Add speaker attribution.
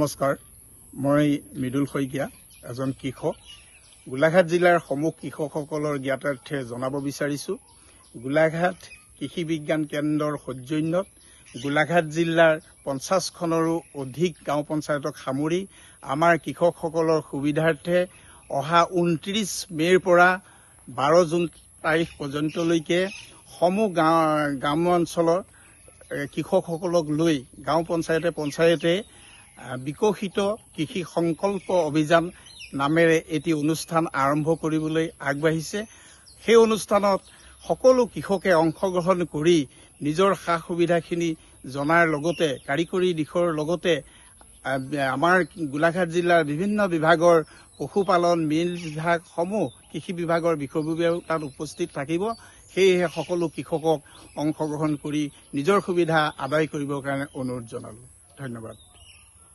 Speaker 1: নমস্কাৰ, মই মৃদুল শইকীয়া, এজন কৃষক। গোলাঘাট জিলাৰ সমূহ কৃষকসকলৰ জ্ঞাতাৰ্থে জনাব বিচাৰিছোঁ, গোলাঘাট কৃষি বিজ্ঞান কেন্দ্ৰৰ সৌজন্যত গোলাঘাট জিলাৰ 50খনৰো অধিক গাঁও পঞ্চায়তক সামৰি আমাৰ কৃষকসকলৰ সুবিধাৰ্থে অহা 29 মে'ৰ পৰা 12 জুন তাৰিখ পৰ্যন্তলৈকে সমূহ গ্ৰাম্য অঞ্চলৰ কৃষকসকলক লৈ গাঁও পঞ্চায়তে বিকশিত কৃষি সংকল্প অভিযান নামেৰে এটি অনুষ্ঠান আৰম্ভ কৰিবলৈ আগবাঢ়িছে। সেই অনুষ্ঠানত সকলো কৃষকে অংশগ্ৰহণ কৰি নিজৰ সা সুবিধাখিনি জনাৰ লগতে কাৰিকৰী দিশৰ লগতে আমাৰ গোলাঘাট জিলাৰ বিভিন্ন বিভাগৰ পশুপালন মীন বিভাগসমূহ কৃষি বিভাগৰ বিষয়ববীয়াও তাত উপস্থিত থাকিব। সেয়েহে সকলো কৃষকক অংশগ্ৰহণ কৰি নিজৰ সুবিধা আদায় কৰিবৰ কাৰণে অনুৰোধ জনালোঁ। ধন্যবাদ।